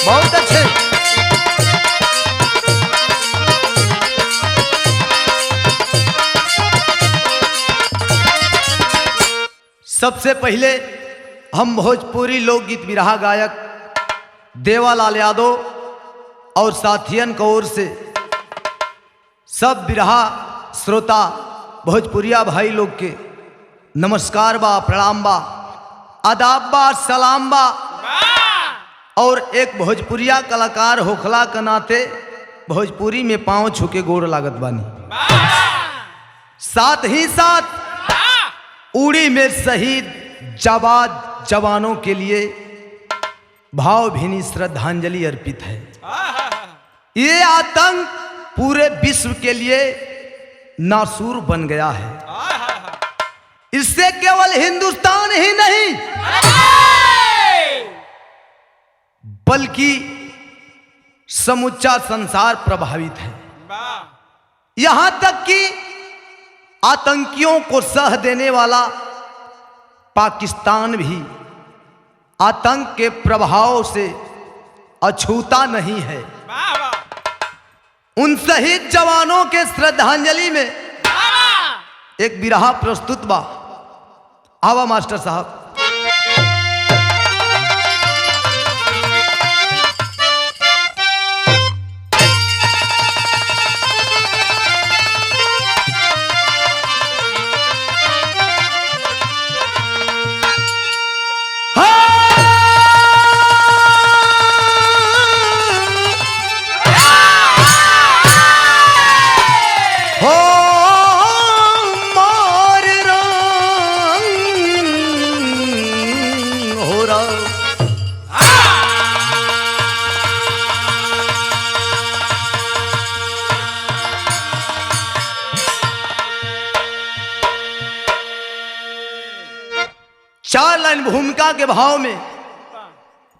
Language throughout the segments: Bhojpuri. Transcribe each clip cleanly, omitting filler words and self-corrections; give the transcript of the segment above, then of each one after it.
बहुत अच्छे। सबसे पहले हम भोजपुरी लोकगीत बिरहा गायक देवालाल यादव और साथियन की ओर से सब बिरहा श्रोता भोजपुरिया भाई लोग के नमस्कार बा, प्रणाम बा, आदाब बा, सलाम बा। और एक भोजपुरिया कलाकार होखला के नाते भोजपुरी में पांव छूके गोड़ लागत बानी। साथ ही साथ उड़ी में शहीद जाबाज जवानों के लिए भावभीनी श्रद्धांजलि अर्पित है। ये आतंक पूरे विश्व के लिए नासूर बन गया है। इससे केवल हिंदुस्तान ही नहीं बल्कि समूचा संसार प्रभावित है। यहां तक कि आतंकियों को सह देने वाला पाकिस्तान भी आतंक के प्रभाव से अछूता नहीं है। उन शहीद जवानों के श्रद्धांजलि में एक बिरहा प्रस्तुत बा। आवा मास्टर साहब। चार लाइन भूमिका के भाव में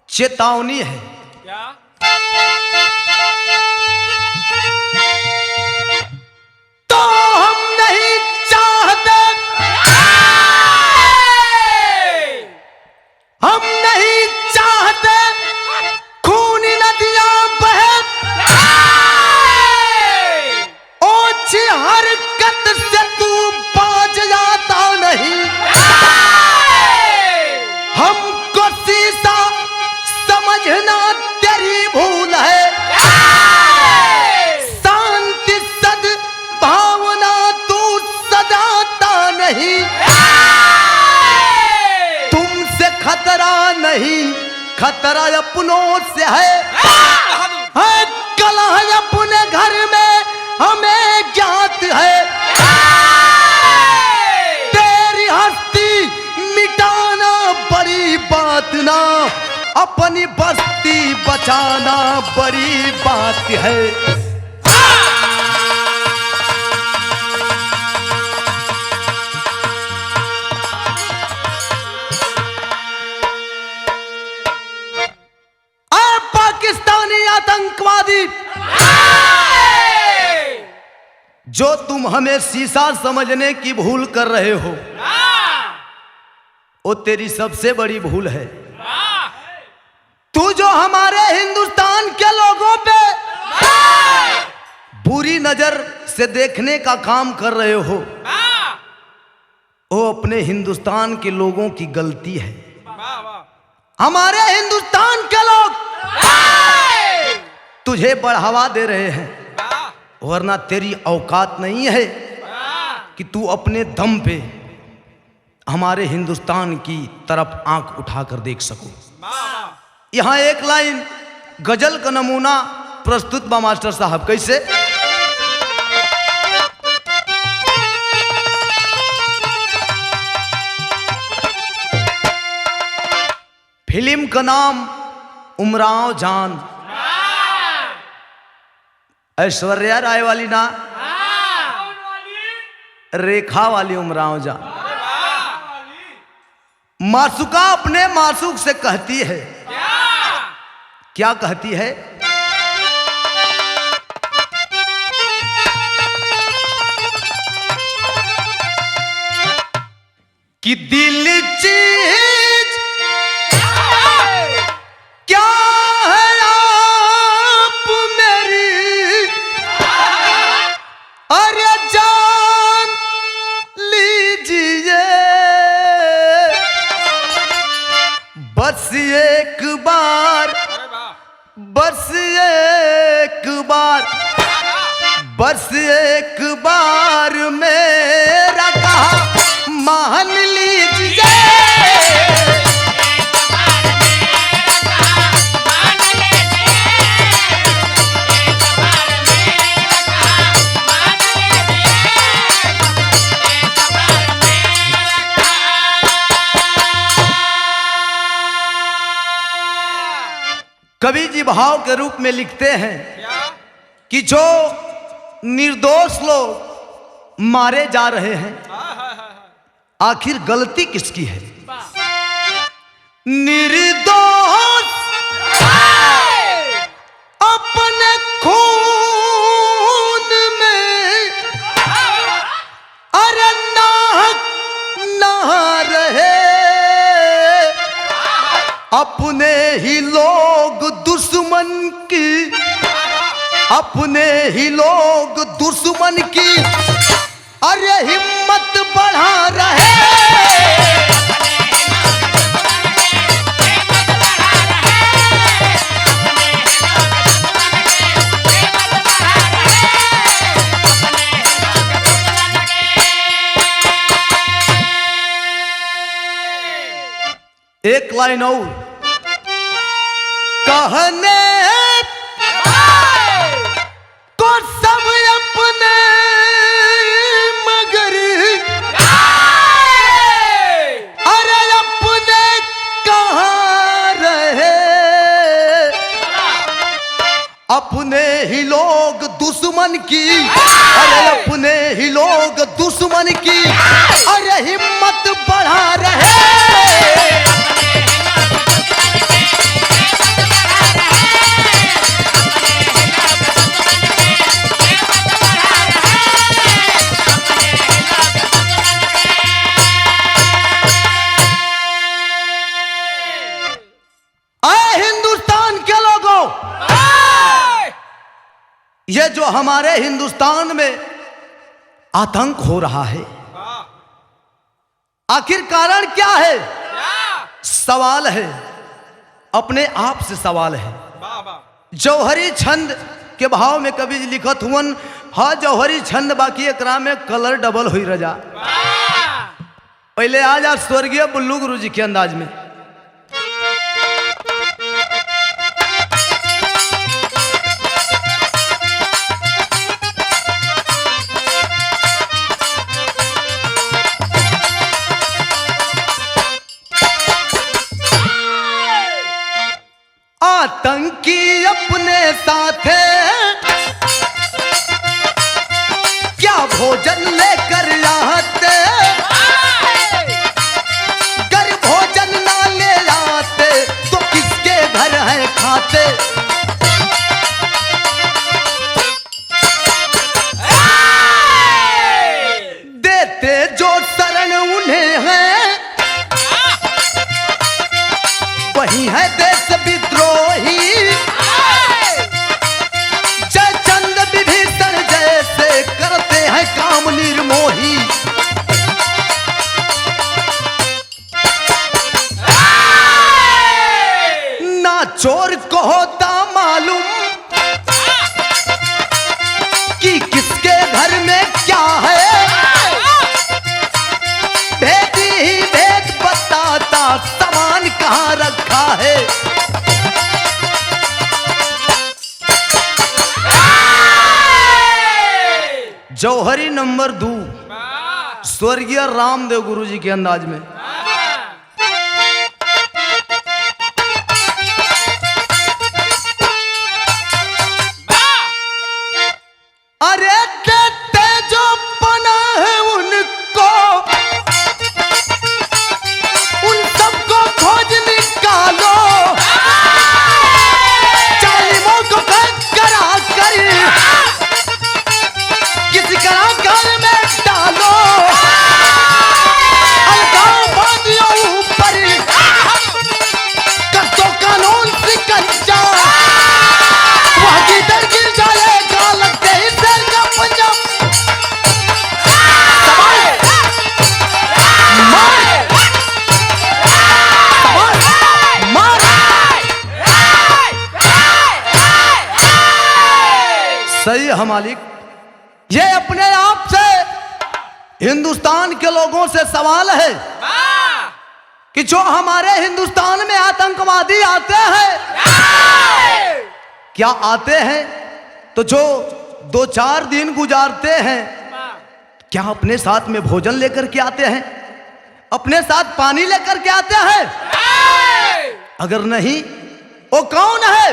चेतावनी है। क्या? तो हम नहीं चाहते, हम नहीं चाहते खूनी नदियां बहे, ओछी हरकत से तू बाज जाता नहीं। हमको सीसा समझना तेरी भूल है, शांति सद भावना तू सजाता नहीं। तुमसे खतरा नहीं, खतरा अपनों से है कलह अपने घर में हमें ज्ञात है। तेरी हस्ती मिटाना बड़ी बात ना, अपनी बस्ती बचाना बड़ी बात है। पाकिस्तानी आतंकवादी जो तुम हमें शीशा समझने की भूल कर रहे हो, वो तेरी सबसे बड़ी भूल है। तू जो हमारे हिंदुस्तान के लोगों पे बुरी नजर से देखने का काम कर रहे हो, वो अपने हिंदुस्तान के लोगों की गलती है। हमारे हिंदुस्तान के लोग तुझे बढ़ावा दे रहे हैं, वरना तेरी औकात नहीं है कि तू अपने दम पे हमारे हिंदुस्तान की तरफ आंख उठाकर देख सको। यहां एक लाइन गजल का नमूना प्रस्तुत बा मास्टर साहब। कैसे? फिल्म का नाम उमराव जान, ऐश्वर्या राय वाली ना, रेखा वाली उमराव जान। मासूका अपने मासूक से कहती है, क्या कहती है? कि दिल चीज क्या है बस एक बार मेरा कहा मान लीजिए। कवि जी भाव के रूप में लिखते हैं कि जो निर्दोष लोग मारे जा रहे हैं, आखिर गलती किसकी है? निर्दोष अपने खून में अरे नाहक नहा रहे, अपने ही लोग दुश्मन की, अपने ही लोग दुश्मन की अरे हिम्मत बढ़ा रहे। एक लाइन और कहने को सब अपने मगर अरे अपने कहाँ रहे, अपने ही लोग दुश्मन की अरे अपने ही लोग दुश्मन की अरे हिम्मत बढ़ा रहे। ये जो हमारे हिंदुस्तान में आतंक हो रहा है, आखिर कारण क्या है? सवाल है, अपने आप से सवाल है। जौहरी छंद के भाव में कवि लिखत हुवन, हाँ जौहरी छंद बाकी एकरा में कलर डबल हुई रजा। पहले आज स्वर्गीय बुल्लू गुरु जी के अंदाज में। आतंकी अपने साथ क्या भोजन लेकर आते, अगर भोजन ना ले आते तो किसके घर है खाते। देते जो शरण उन्हें है वही है देश विद्रोही। जयचंद विभीषण जैसे करते हैं काम निर्मोही। ना चोर को होता मालूम कि किसके घर में क्या है, भेदी ही भेद बताता सामान कहाँ रखा है। जौहरी नंबर 2 स्वर्गीय रामदेव गुरु जी के अंदाज में। अरे देते जो पना है उनको, उन सबको खोज निकालो, जालिमों को करा कर किसी कारागार में डालो, अलगाव सही है मालिक। ये अपने आप से हिंदुस्तान के लोगों से सवाल है कि जो हमारे हिंदुस्तान में आतंकवादी आते हैं, क्या आते हैं तो जो 2-4 दिन गुजारते हैं, क्या अपने साथ में भोजन लेकर के आते हैं, अपने साथ पानी लेकर के आते हैं? अगर नहीं, वो कौन है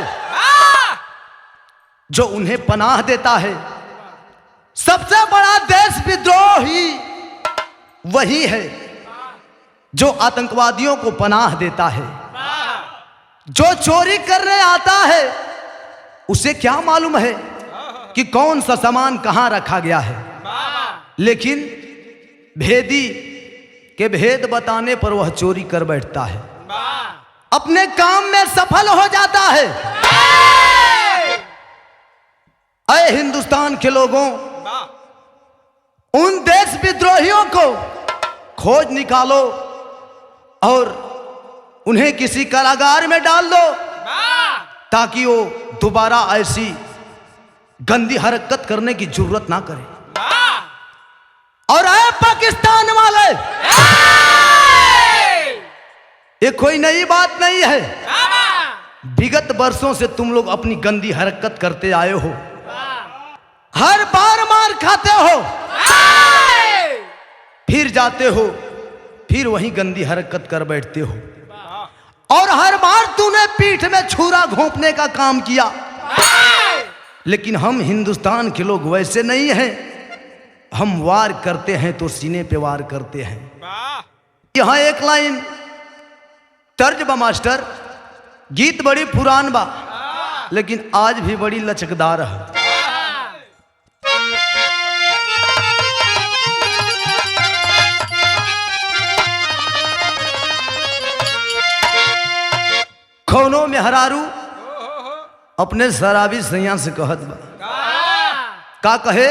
जो उन्हें पनाह देता है? सबसे बड़ा देश विद्रोही वही है जो आतंकवादियों को पनाह देता है। जो चोरी करने आता है उसे क्या मालूम है कि कौन सा सामान कहां रखा गया है, लेकिन भेदी के भेद बताने पर वह चोरी कर बैठता है, अपने काम में सफल हो जाता है। अरे हिंदुस्तान के लोगों, उन देश विद्रोहियों को खोज निकालो और उन्हें किसी कारागार में डाल दो ताकि वो दोबारा ऐसी गंदी हरकत करने की जरूरत ना करे। और आए पाकिस्तान वाले, ये कोई नई बात नहीं है। विगत वर्षों से तुम लोग अपनी गंदी हरकत करते आए हो, हर बार मार खाते हो, फिर जाते हो, फिर वही गंदी हरकत कर बैठते हो, और हर बार तूने पीठ में छुरा घोंपने का काम किया। लेकिन हम हिंदुस्तान के लोग वैसे नहीं हैं, हम वार करते हैं तो सीने पे वार करते हैं। यहां एक लाइन तर्ज बा मास्टर, गीत बड़ी पुरान बा लेकिन आज भी बड़ी लचकदार है। कौनो में हरारू अपने शराबी सैया से कहत बा, का कहे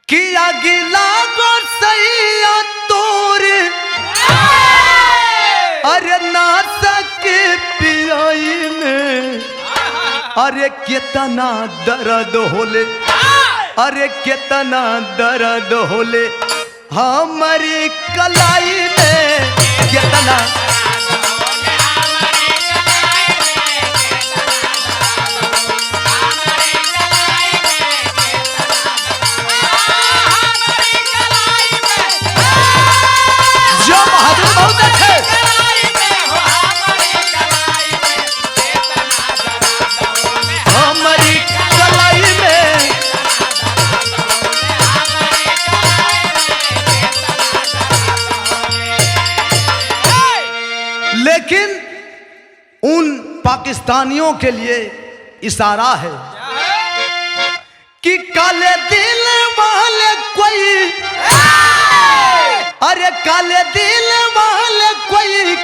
कि अगिला गो सैया तोर, अरे ना सके पियाई में, अरे कितना दर्द होले, अरे कितना दर्द होले हमारी कलाई में, कितना पाकिस्तानियों के लिए इशारा है कि काले दिल वाले कोई, अरे काले दिल वाले कोई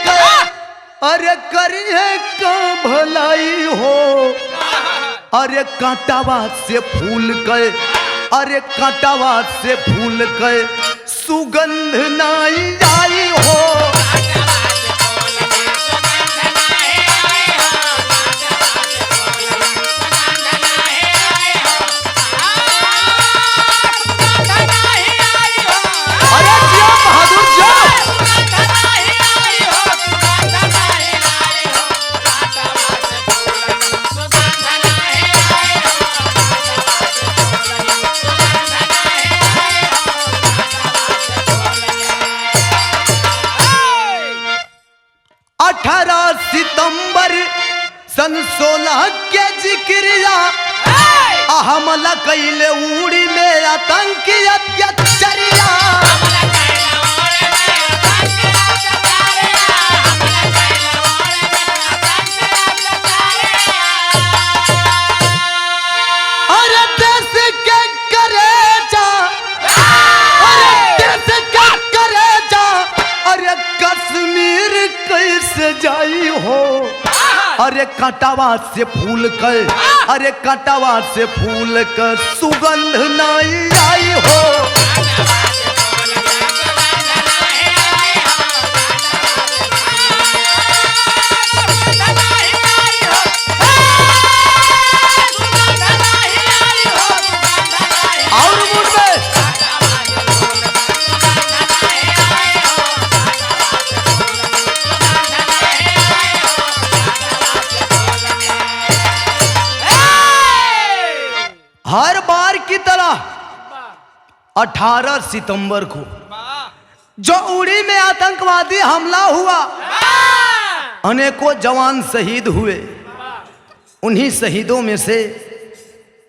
अरे करिए का भलाई हो, अरे कांटावा से फूल गए, अरे कांटावा से फूल गए सुगंध नहीं आई हो। सितंबर सन 16 के जिक्रिया हमला कैले उड़ी में आतंकी अत्याचारिया, अरे देश के करेजा, अरे देश के करेजा, अरे कश्मीर कैसे जाई हो, अरे कांटावा से फूल कर, अरे कांटावा से फूल कर सुगंध नहीं आई हो। हर बार की तरह 18 सितंबर को जो उड़ी में आतंकवादी हमला हुआ, अनेकों जवान शहीद हुए। उन्हीं शहीदों में से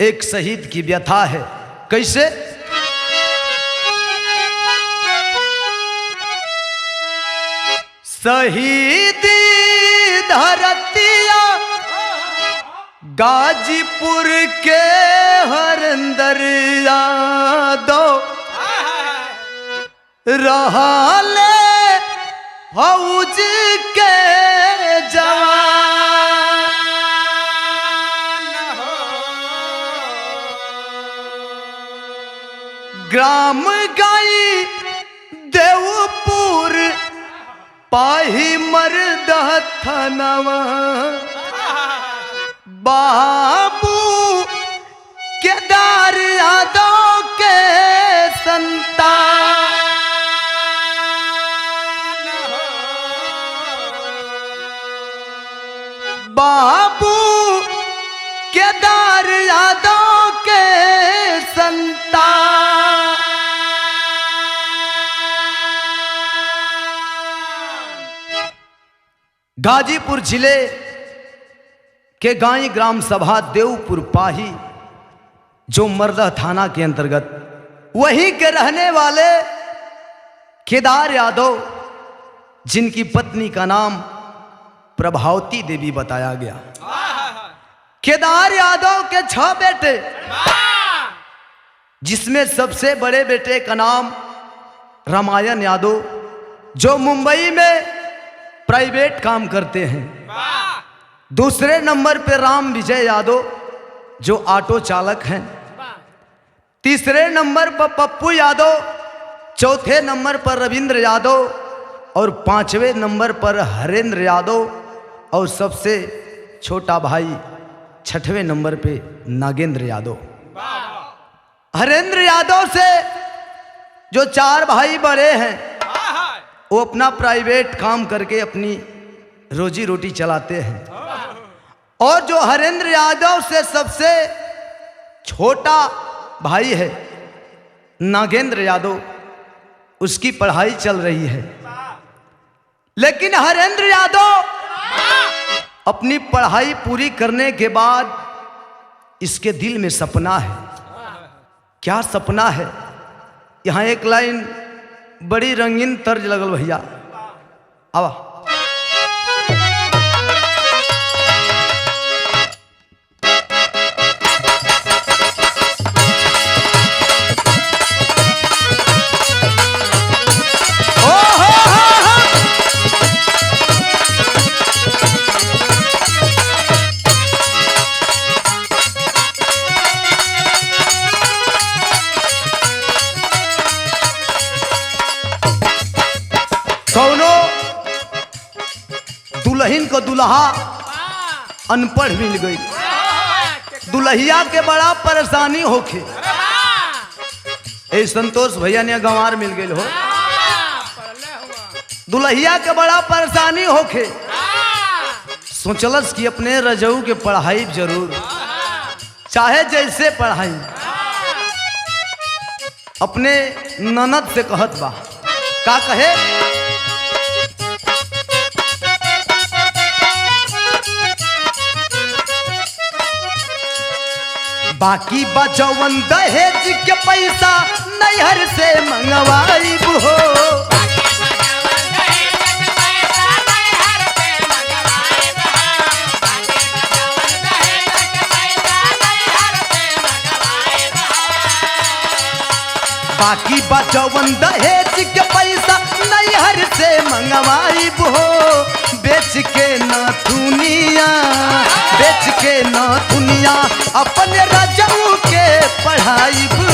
एक शहीद की व्यथा है। कैसे? शहीदी धरतिया गाजीपुर के हरिंदर यादव रहले फौज के जवान। ग्राम गाई देवपुर पाही मर्द थनवा, बाबू केदार यादव के संतान। बाबू केदार यादव के संतान। गाजीपुर जिले के गाई ग्राम सभा देवपुर पाही, जो मर्दा थाना के अंतर्गत, वहीं के रहने वाले केदार यादव, जिनकी पत्नी का नाम प्रभावती देवी बताया गया। केदार यादव के 6 बेटे, जिसमें सबसे बड़े बेटे का नाम रामायण यादव, जो मुंबई में प्राइवेट काम करते हैं। दूसरे नंबर पर राम विजय यादव, जो ऑटो चालक हैं। तीसरे नंबर पर पप्पू यादव, चौथे नंबर पर रविंद्र यादव और 5वें नंबर पर हरेंद्र यादव, और सबसे छोटा भाई 6वें नंबर पे नागेंद्र यादव। हरेंद्र यादव से जो 4 भाई बड़े हैं, वो अपना प्राइवेट काम करके अपनी रोजी रोटी चलाते हैं। और जो हरेंद्र यादव से सबसे छोटा भाई है नागेंद्र यादव, उसकी पढ़ाई चल रही है। लेकिन हरेंद्र यादव अपनी पढ़ाई पूरी करने के बाद इसके दिल में सपना है। क्या सपना है? यहां एक लाइन बड़ी रंगीन तर्ज लगल भैया, आवा। कौनो दुल्हन को दुल्हा अनपढ़ मिल गई, दुल्हिया के बड़ा परेशानी होके। ए संतोष भैया ने गंवार मिल गई हो, दुल्हिया के बड़ा परेशानी होके सोचलस कि अपने रजऊ के पढ़ाई जरूर, चाहे जैसे पढ़ाई। अपने ननद से कहत बा, का कहे? बाकी बजवन दहेज के पैसा नैहर से मंगवाई हो। बाकी बजवन दहेज के पैसा नैहर से मंगवाई हो। बेच के ना दुनिया, बेच के ना दुनिया, अपने रजऊ के पढ़ाई हो।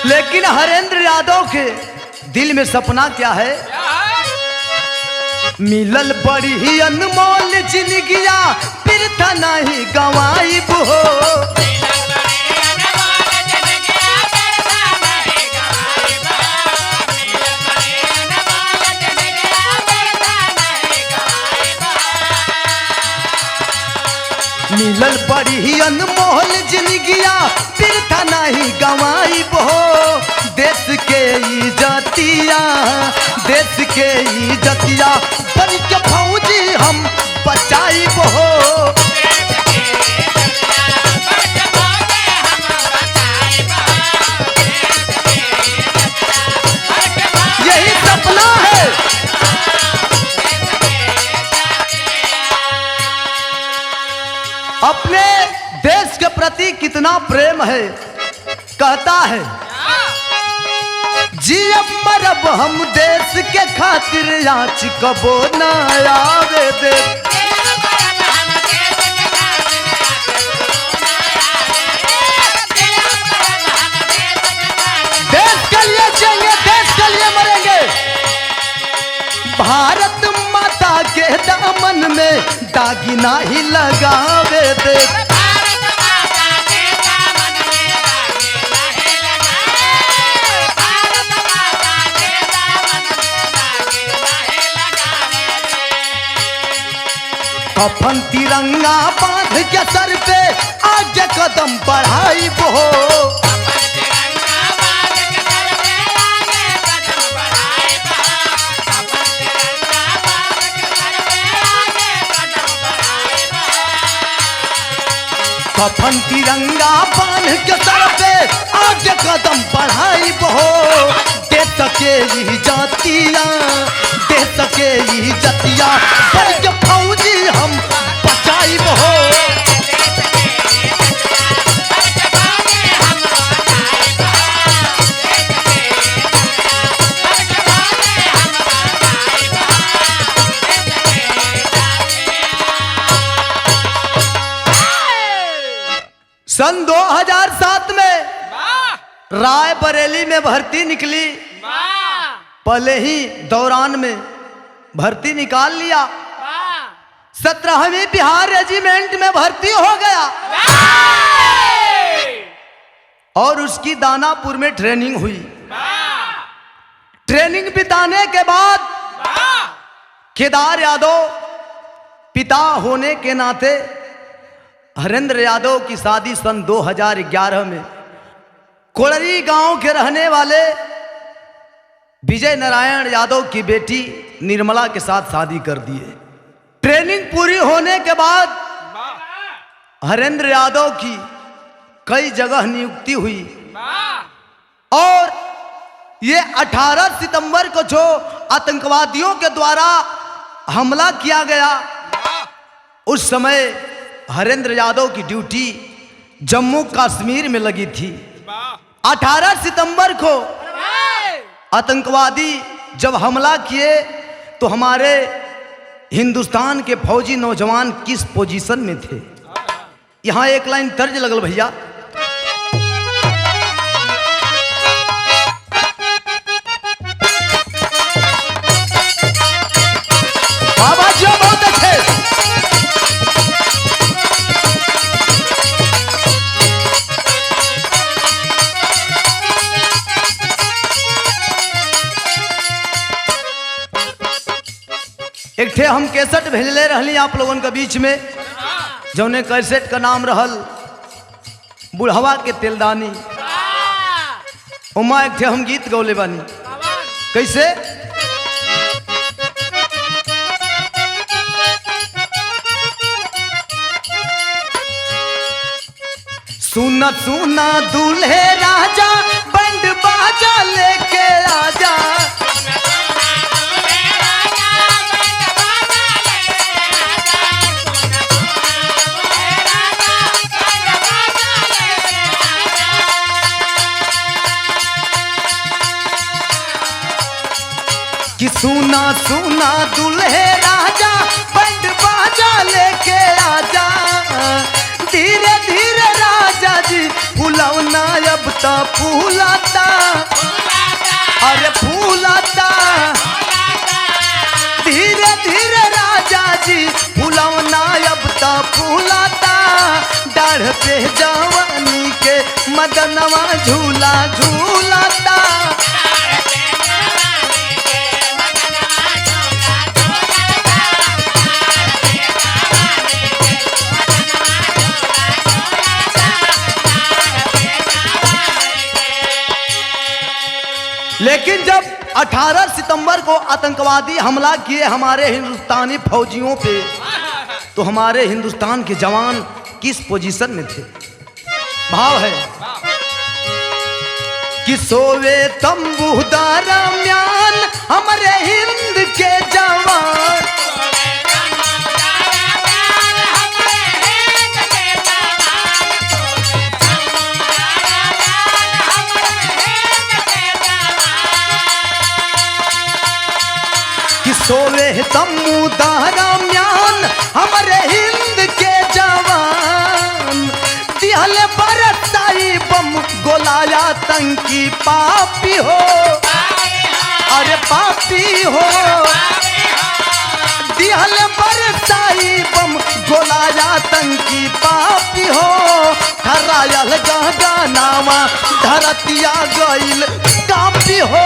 लेकिन हरेंद्र यादव के दिल में सपना क्या है? मिलल बड़ी ही अनमोल जिंदगिया, फिर था नहीं गंवाई हो। मिलल बड़ी अनमोल जिंदगिया फिर था नहीं गवाई बो देश के इज्जतिया देश के इज्जतिया बन के फौजी हम बचाई बो यही सपना है। अपने देश के प्रति कितना प्रेम है, कहता है जियब मरब हम देश के खातिर आँच कबो न आवे दे। देश के लिए जिएंगे, देश के लिए मरेंगे। भारत माता के दामन में दागी नहीं लगावे दे। कफन तिरंगा बांध के सर पे आगे कदम बढ़ाई बो कफन तिरंगा बांध के सर पे आगे कदम बढ़ाई बो दे सके यही जातिया दे सके यही जतिया बन के फौजी हम बचाई बो। सन 2007 में रायबरेली में भर्ती निकली, पहले ही दौरान में भर्ती निकाल लिया। 17वीं बिहार रेजिमेंट में भर्ती हो गया और उसकी दानापुर में ट्रेनिंग हुई। ट्रेनिंग बिताने के बाद केदार यादव पिता होने के नाते हरेंद्र यादव की शादी सन 2011 में कोड़री गांव के रहने वाले विजय नारायण यादव की बेटी निर्मला के साथ शादी कर दिए। ट्रेनिंग पूरी होने के बाद हरेंद्र यादव की कई जगह नियुक्ति हुई और ये 18 सितंबर को जो आतंकवादियों के द्वारा हमला किया गया, उस समय हरेंद्र यादव की ड्यूटी जम्मू कश्मीर में लगी थी। 18 सितंबर को आतंकवादी जब हमला किए तो हमारे हिंदुस्तान के फौजी नौजवान किस पोजीशन में थे, यहां एक लाइन तर्ज लगल भैया। बाबा जी बहुत अच्छे। एक थे हम कैसेट भेजले रहली आप लोगन के बीच में, जौने कैसेट का नाम रहल बुढ़वा के तेलदानी। उमा एक थे हम गीत गौले बानी, कैसे सुना सुना दूल्हे राजा बंड बाजा लेके आजा। कि सुना सुना दूल्हे राजा बंड बाजा लेके आजा। धीरे धीरे राजा जी फुलौना अब तो फूलाता, अरे फूलाता। धीरे धीरे राजा जी फुलौना अब तो फूलाता। डाढ़ पे जवानी के मदनवा झूला झूलाता। 18 सितंबर को आतंकवादी हमला किए हमारे हिंदुस्तानी फौजियों पे, तो हमारे हिंदुस्तान के जवान किस पोजीशन में थे? भाव है कि सोवे तंबू दरम्यान हमारे हिंद के जवान, कि सोवे तंबू दरम्यान हमारे हिंद के जवान, दिहल बरसाई बम गोलाया तंकी पापी हो, अरे पापी हो, दिहल बरसाई बम गोलाया तंकी पापी हो, धरायल गहनावा धरतिया गइल कापी हो।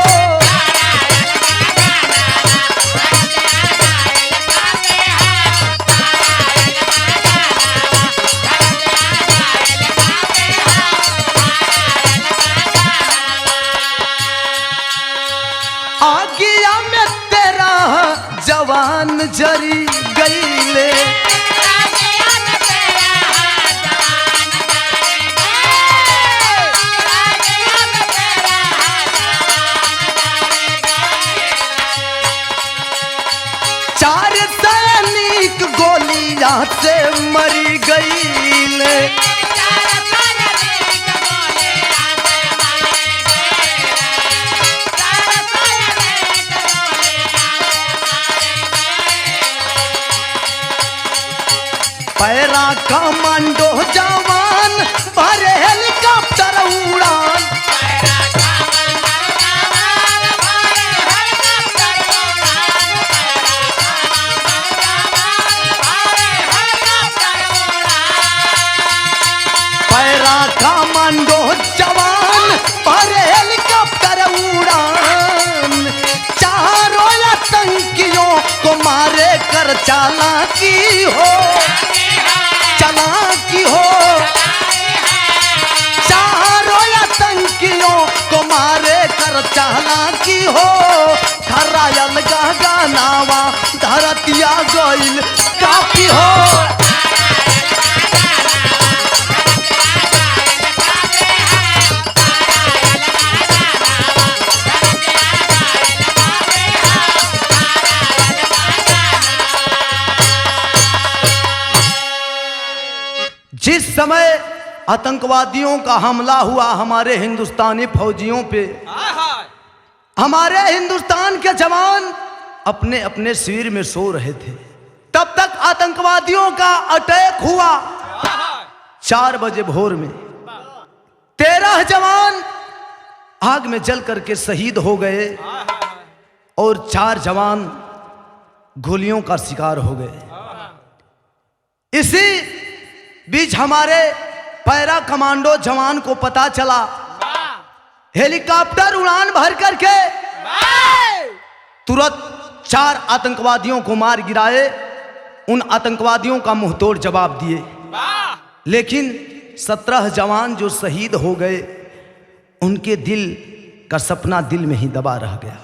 आगिया में तेरा जवान जरी गईले, चार सैनिक गोलियां से मरी गईले, पैरा कमांडो जवान भरे हेलीकॉप्टर उड़ान, पैरा कमांडो जवान भरे हेलीकॉप्टर उड़ान, चारों आतंकियों को मारे कर चालाकी हो, चालाकी हो, चारों आतंकियों को मारे कर चालाकी हो, धरायल गहनावा धरतिया गइल कापी हो। जिस समय आतंकवादियों का हमला हुआ हमारे हिंदुस्तानी फौजियों पे, हमारे हिंदुस्तान के जवान अपने अपने शिविर में सो रहे थे, तब तक आतंकवादियों का अटैक हुआ। 4 बजे भोर में 13 जवान आग में जल करके शहीद हो गए और 4 जवान गोलियों का शिकार हो गए। इसी बीच हमारे पैरा कमांडो जवान को पता चला, हेलीकॉप्टर उड़ान भर करके तुरंत 4 आतंकवादियों को मार गिराए, उन आतंकवादियों का मुंहतोड़ जवाब दिए। लेकिन 17 जवान जो शहीद हो गए, उनके दिल का सपना दिल में ही दबा रह गया।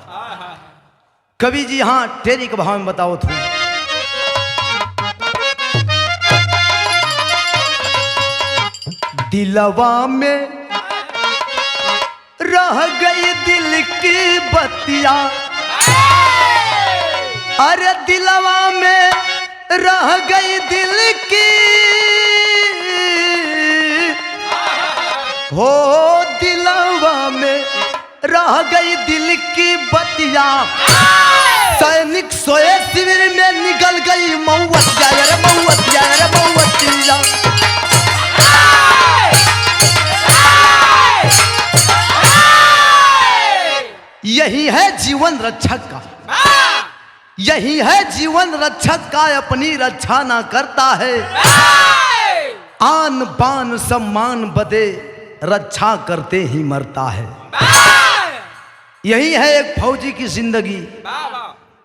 कवि जी हाँ तेरी के भाव में बताओ थोड़ा। दिलवा में रह गई दिल की बतिया, अरे दिलवा में रह गई दिल की, हो दिलवा में रह गई दिल की बतिया, सैनिक सोए शिविर में निकल गई मऊवतिया, अरे मऊवतिया, अरे मऊवतिया। यही है जीवन रक्षक का, यही है जीवन रक्षक का, अपनी रक्षा ना करता है, आन बान सम्मान बदे रक्षा करते ही मरता है। यही है एक फौजी की जिंदगी।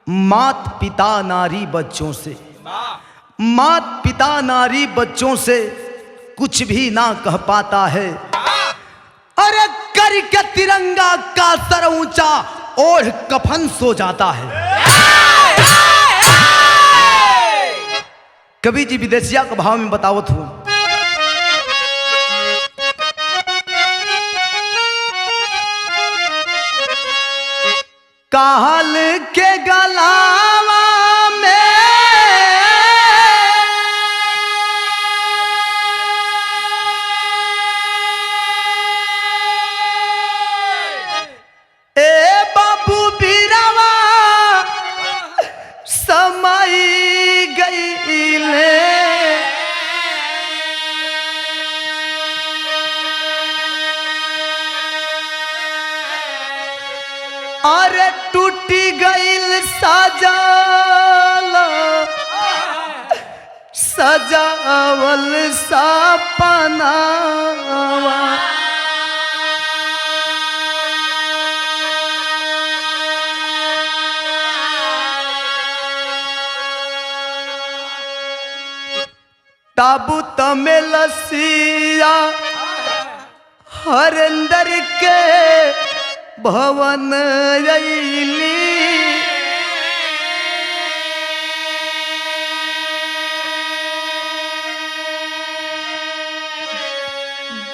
मात पिता नारी बच्चों से, मात पिता नारी बच्चों से कुछ भी ना कह पाता है। अरे करके तिरंगा का सर ऊंचा ओढ़ कफन सो जाता है। कवि जी विदेशिया के भाव में बतावत हूं, काहल के गलावा में ए बाबू बीरावा समाई गईले, अरे टूटी गईल सजावल सपनावा, ताबूत में लसिया हरेंद्र के भवन अइली,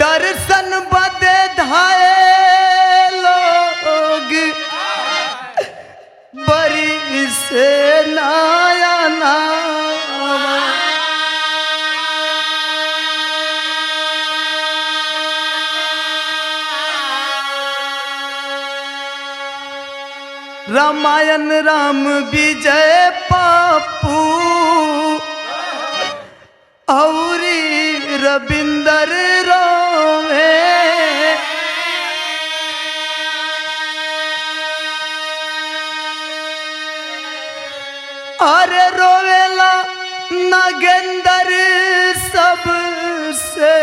दर्शन बदे धाए लोग बड़ी से नया नावा, रामायण राम विजय पप्पू औरी रविंदर रोवे, अरे रोवेला नागेंद्र सबसे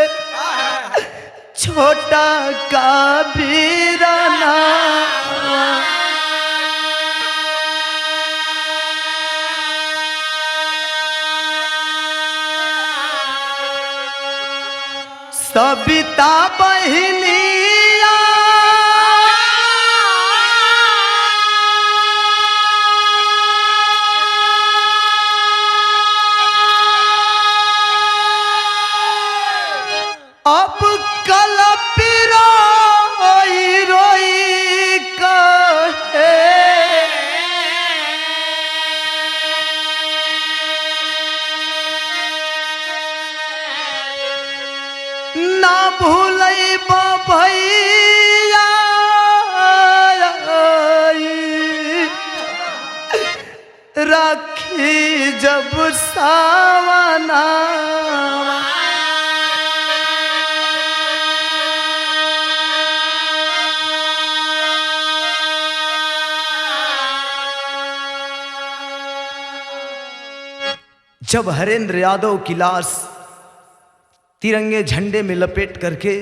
छोटा का वीराना, सबिता बहिनिया अब कल रोई रोई कहे, ना भूलैबा भैया राखी जब सावना, जब हरेंद्र यादव की लाश तिरंगे झंडे में लपेट करके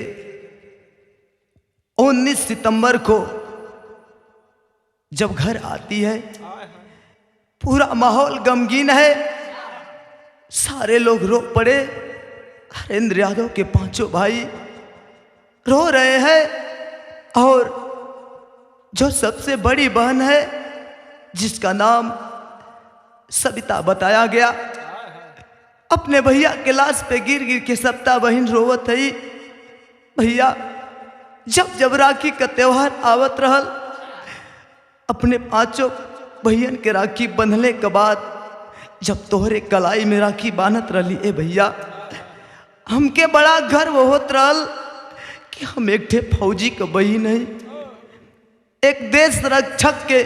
19 सितंबर को जब घर आती है, पूरा माहौल गमगीन है, सारे लोग रो पड़े। हरेंद्र यादव के पांचों भाई रो रहे हैं और जो सबसे बड़ी बहन है जिसका नाम सबिता बताया गया, अपने भैया के लाश पे गिर गिर के सप्ता बहन रोवत है। भैया जब जब राखी का त्योहार आवत रहल, अपने पांचों भैयन के राखी बंधले के बाद जब तोहरे कलाई में राखी बांधत रही, ए भैया हमके बड़ा गर्व होत रहल कि हम एक ठे फौजी के बहन है, एक देश रक्षक के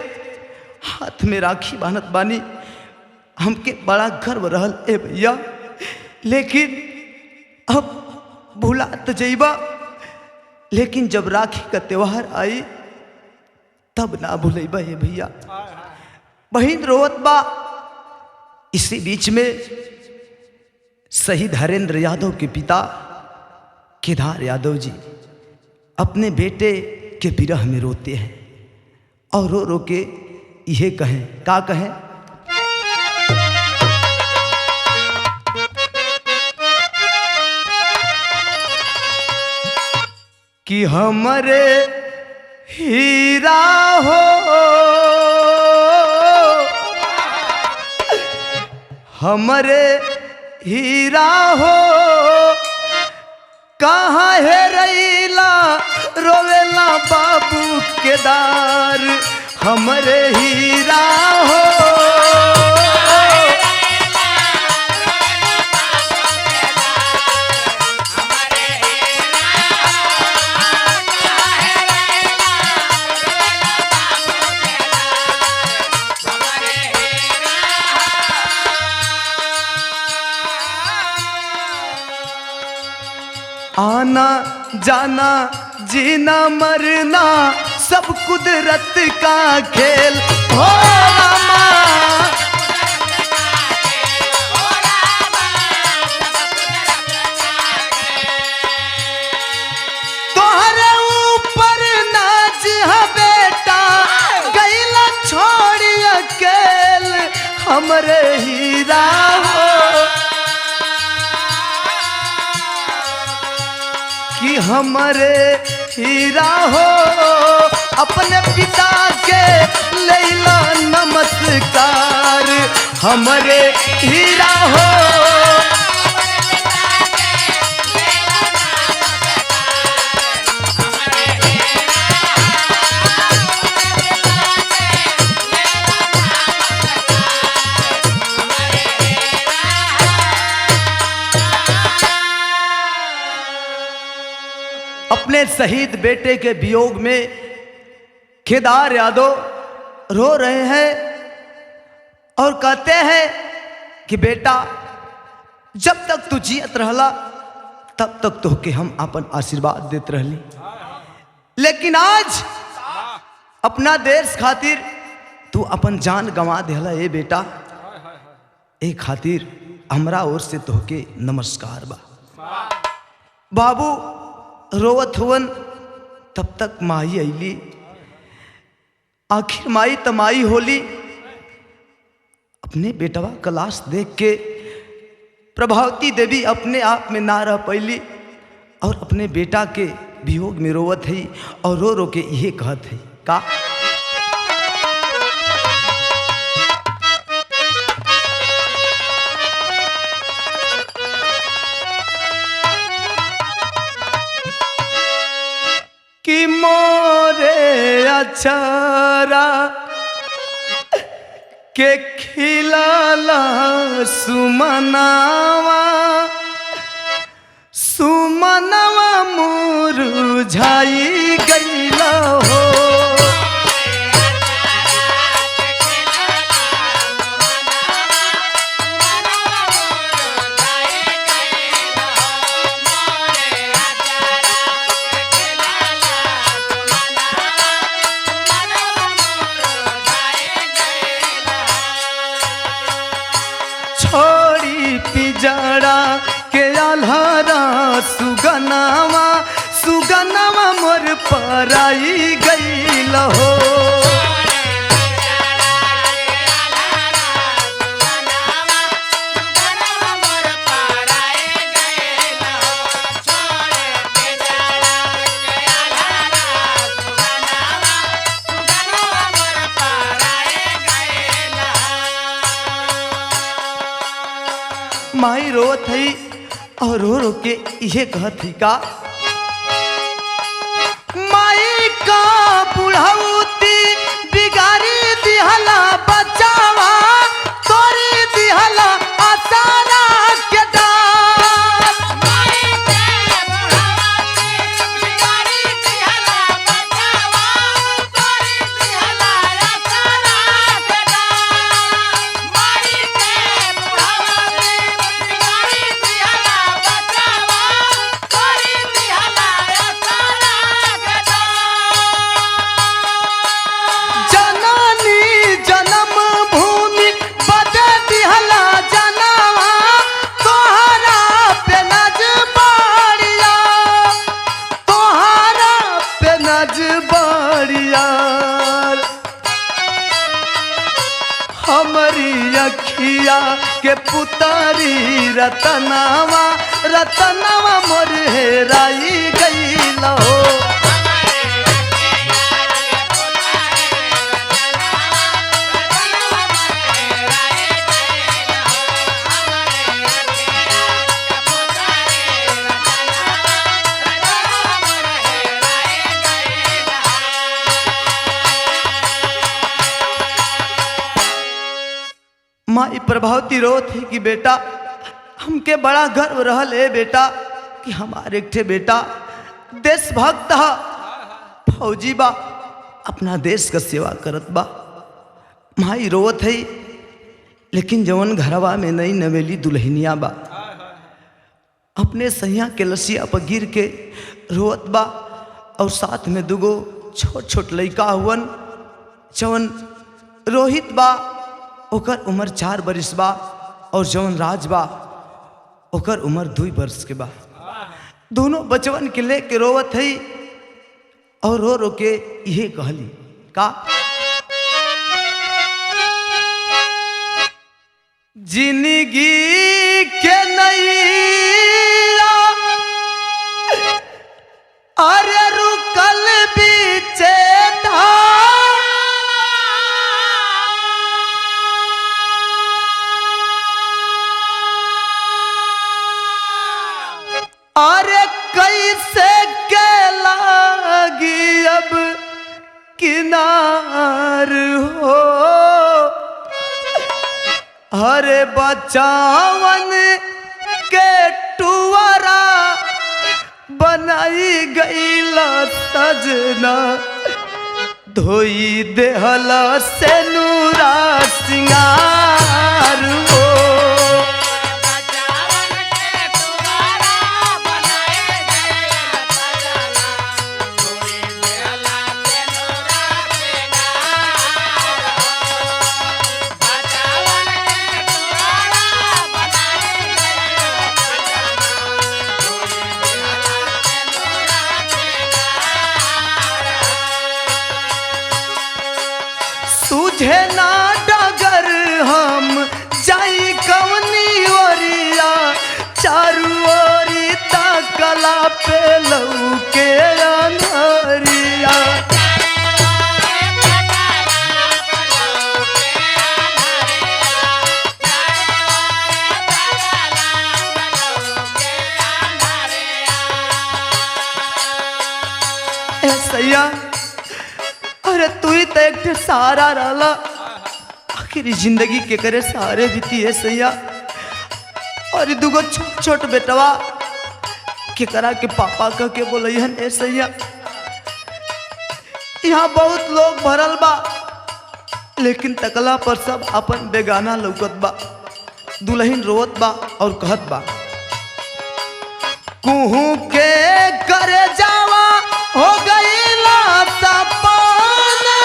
हाथ में राखी बांधत बानी, हमके बड़ा गर्व रहल ए भैया। लेकिन अब भुला तो जइबा, लेकिन जब राखी का त्योहार आई तब ना भूलेबा ए भैया। बहिन रोवत बा। इसी बीच में शहीद हरेंद्र यादव के पिता केदार यादव जी अपने बेटे के विरह में रोते हैं और रो रो के यह कहें, का कहें, कि हमारे हीरा हो हमरे हीरा हो कहाँ है रैला रोवेला बाबू केदार हमरे हीरा हो आना जाना जीना मरना सब कुदरत का खेल हो रामा तोहरे ऊपर नाच है बेटा गैला छोड़ी अकेल हमरे हीरा हो कि हमरे हीरा हो अपने पिता के लैला नमस्कार हमरे हीरा हो अपने शहीद बेटे के वियोग में केदार यादव रो रहे हैं और कहते हैं कि बेटा जब तक तू जियत रहला तब तक तो के हम अपन आशीर्वाद देते रहली लेकिन आज अपना देश खातिर तू अपन जान गंवा देला ए बेटा ए खातिर हमरा ओर से तोहके नमस्कार बा बाबू रोवत हुवन तब तक माई अली आखिर माई तमाई होली अपने बेटवा का लाश देख के प्रभावती देवी अपने आप में ना रह पैली और अपने बेटा के वियोग में रोवत है और रो रो के ये कहत है का कि मोरे अचारा के खिलाला सुमनावा सुमनावा मुरझाई गईला हो पिजड़ा के आल्हारा सुगनावा सुगनावा मोर पराई गईल हो माई रोत है और रो रो के ये कहत ही का माई का बुढ़ौती बिगाड़ी दिहला बचावा तोरी दिहला आसारा के डाल माई के बुढ़ौती बिगाड़ी दिहला बचावा तोरी दिहला आसारा के डाल माई के बुढ़ौती हमारी अखिया के पुतारी रतनावा रतनावा मोर हेराई गईल हो प्रभावती रोत है कि बेटा हमके बड़ा गर्व रहल है बेटा कि हमारे एक ठे बेटा देशभक्त हा, फौजी बा, अपना देश का सेवा करत बा। माई रोवत है, लेकिन जवन घरवा में नई नवेली दुल्हनिया बा अपने सैया के लसिया पर गिर के रोवत बा। और साथ में दुगो छोट छोट लड़का हुवन, जवन रोहित बा ओकर उम्र 4 बरिस बा और जवन राज बा ओकर उम्र 2 वर्ष के बा। दोनों बचवन के लेके रोवत है और रो रो के ये कहली का जिंदगी के नैया अरे रुकल बीचे अरे कैसे के लागी अब किनार हो, अरे बचावन के टुवारा बनाई गईला सजना, धोई देहला से नूरा सिंगार हो। तुझे ना डगर हम जाई कवनी ओरिया, चारू ओरी ताकला पे लौके अंधारिया। सैया अरे तू ही तो एक सहारा रहला, आखिर जिंदगी के करे सहारे बीती है सैया। और दुगो छोट छोट बेटवा के करा के पापा कह के बोलैहन ए सैया। यहाँ बहुत लोग भरल बा, लेकिन तकला पर सब अपन बेगाना लौकत बा। दुल्हन रोवत बा और कहत बा कुहू के करे जावा हो गईला सपना,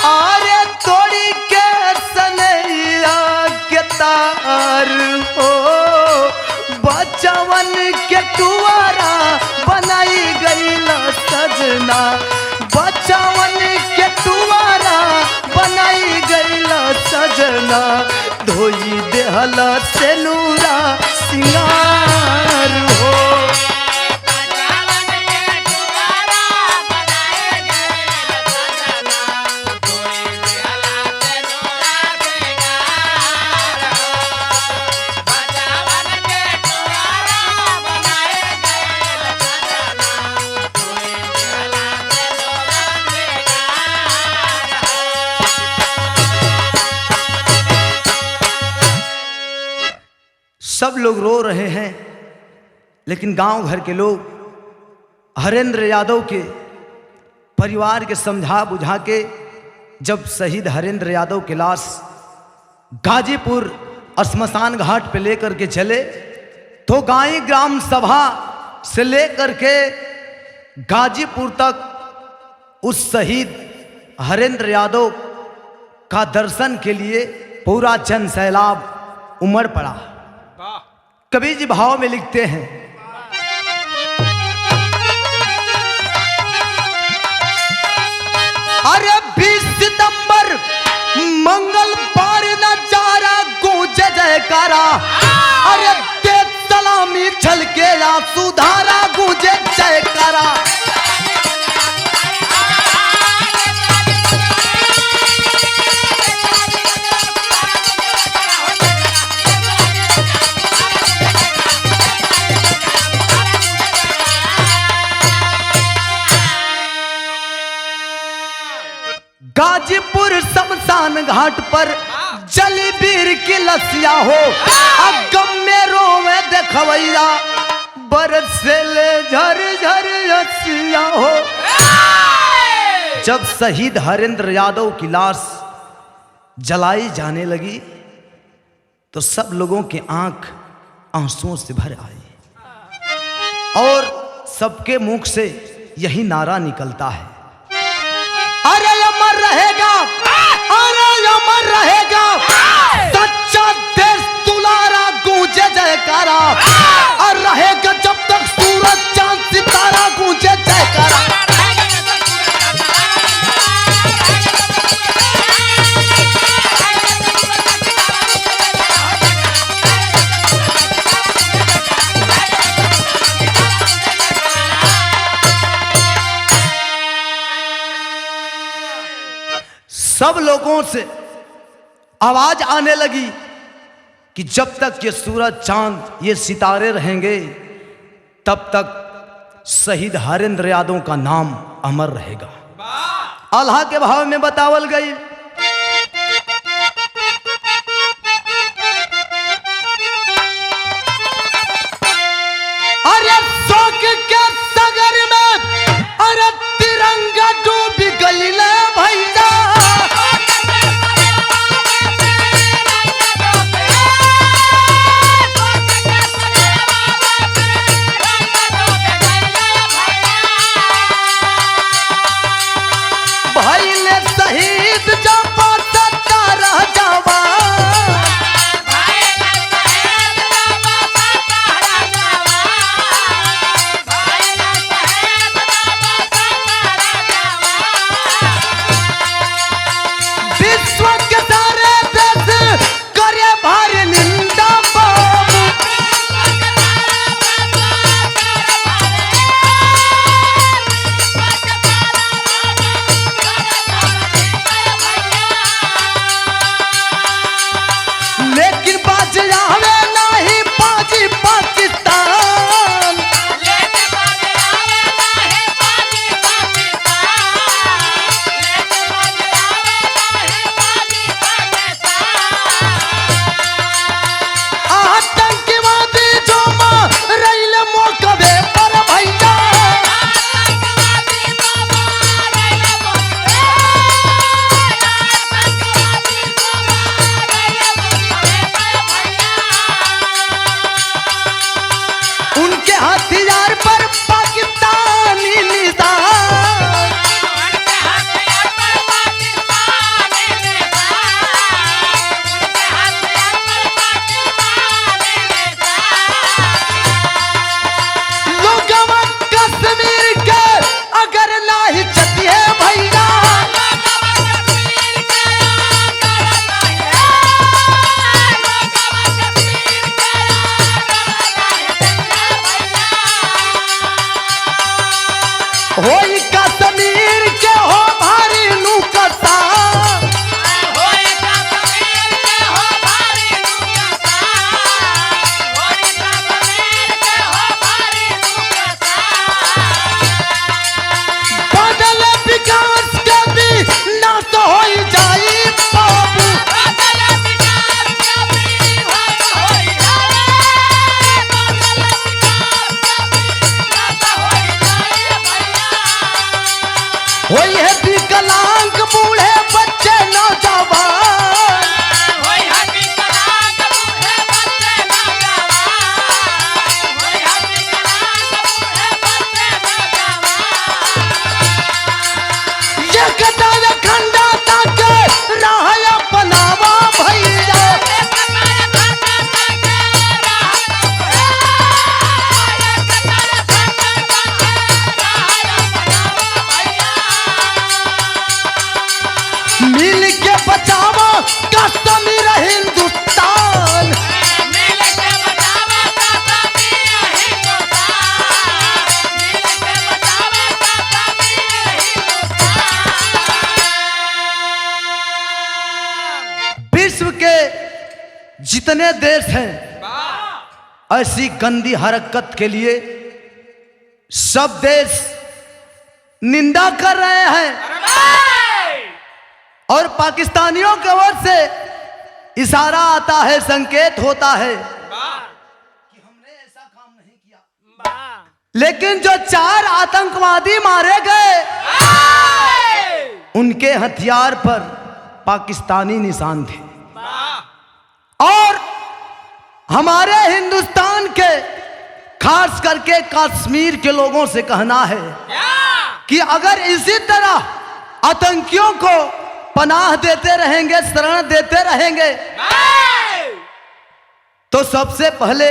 अरे तोड़ी के सनैया के तार हो, बचवन के टुवारा बनाई गईला सजना, बचवन के टुवारा बनाई गईला सजना, धोई देहला से नूरा सिंगार हो। सब लोग रो रहे हैं, लेकिन गांव घर के लोग हरेंद्र यादव के परिवार के समझा बुझा के जब शहीद हरेंद्र यादव की लाश गाजीपुर श्मशान घाट पे लेकर के चले, तो गाई ग्राम सभा से लेकर के गाजीपुर तक उस शहीद हरेंद्र यादव का दर्शन के लिए पूरा जन सैलाब उमड़ पड़ा। कबीर जी भाव में लिखते हैं अरे 20 सितंबर मंगलवार नजारा गूंज जयकारा, अरे देख सलामी छलके सुधारा गूंजे जयकारा। बलिदान घाट पर जली वीर की लसिया हो, गम में रोवे देखवैया बरसे ले झर झर रसिया हो। जब शहीद हरेंद्र यादव की लाश जलाई जाने लगी तो सब लोगों के आंख आंसुओं से भर आई और सबके मुख से यही नारा निकलता है, अरे अमर रहेगा, अरे अमर रहेगा सच्चा देश दुलारा, गूंजे जयकारा, और रहेगा जब तक सूरज चांद सितारा, गूंजे जयकारा। सब लोगों से आवाज आने लगी कि जब तक ये सूरज चांद ये सितारे रहेंगे तब तक शहीद हरेंद्र यादव का नाम अमर रहेगा। अल्लाह के भाव में बतावल गई, अरे शोक के सागर में अरे तिरंगा डूब गई ले भैया, जितने देश हैं ऐसी गंदी हरकत के लिए सब देश निंदा कर रहे हैं। और पाकिस्तानियों की ओर से इशारा आता है, संकेत होता है कि हमने ऐसा काम नहीं किया। लेकिन जो 4 आतंकवादी मारे गए उनके हथियार पर पाकिस्तानी निशान थे। और हमारे हिंदुस्तान के खास करके कश्मीर के लोगों से कहना है कि अगर इसी तरह आतंकियों को पनाह देते रहेंगे, शरण देते रहेंगे, तो सबसे पहले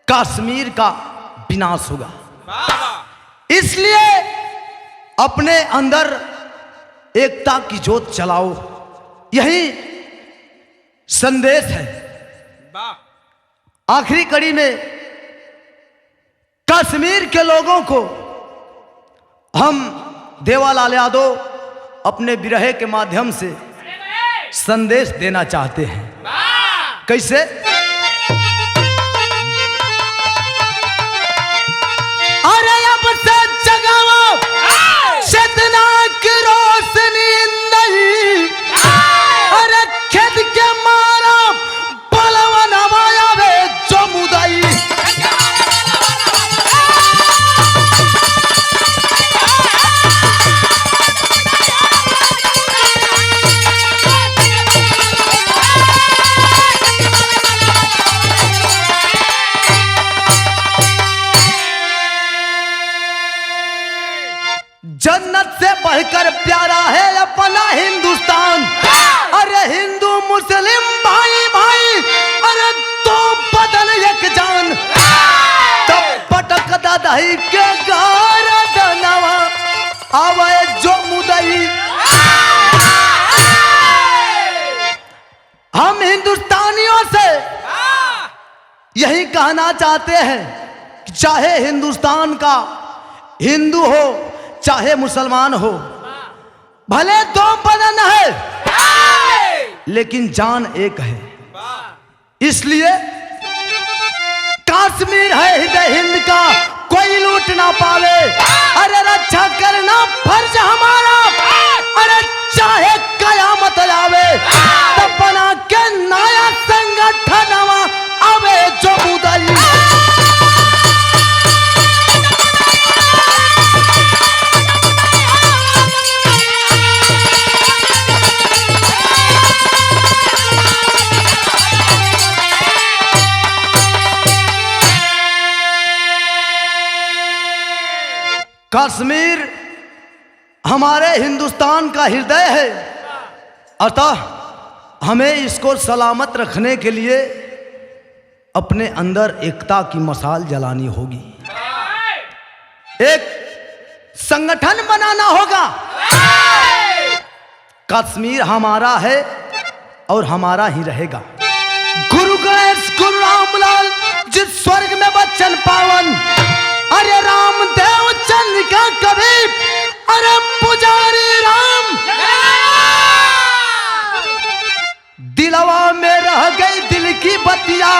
कश्मीर का विनाश होगा। इसलिए अपने अंदर एकता की ज्योत जलाओ, यही संदेश है। आखिरी कड़ी में कश्मीर के लोगों को हम देवालाल यादव अपने बिरहे के माध्यम से संदेश देना चाहते हैं। कैसे? अरे अब से जगाओ चेतना की रोशनी नहीं, अरे खेत के मारा बलवन हमाया वे जो मुदाई। जन्नत से बढ़कर प्यारा है अपना हिंदुस्तान। अरे हिंदू मुस्लिम भाई भाई, अरे दो बदन एक जान। तब पटकता दही के गार दनवा आवे जो मुदई। हम हिंदुस्तानियों से यही कहना चाहते हैं कि चाहे हिंदुस्तान का हिंदू हो चाहे मुसलमान हो, भले 2 बदन है लेकिन जान एक है। इसलिए कश्मीर है हृदय हिंद का, कोई लूट ना पावे। अरे रक्षा करना फर्ज हमारा, अरे चाहे कयामत आवे तब बना के नया संगठन आवे जो उदय। कश्मीर हमारे हिंदुस्तान का हृदय है, अतः हमें इसको सलामत रखने के लिए अपने अंदर एकता की मशाल जलानी होगी, एक संगठन बनाना होगा। कश्मीर हमारा है और हमारा ही रहेगा। गुरु गणेश गुरु रामलाल जिस स्वर्ग में बच्चन पावन, अरे रामदेव चंद का कवि, अरे पुजारी राम। दिलवा में रह गई दिल की बतिया।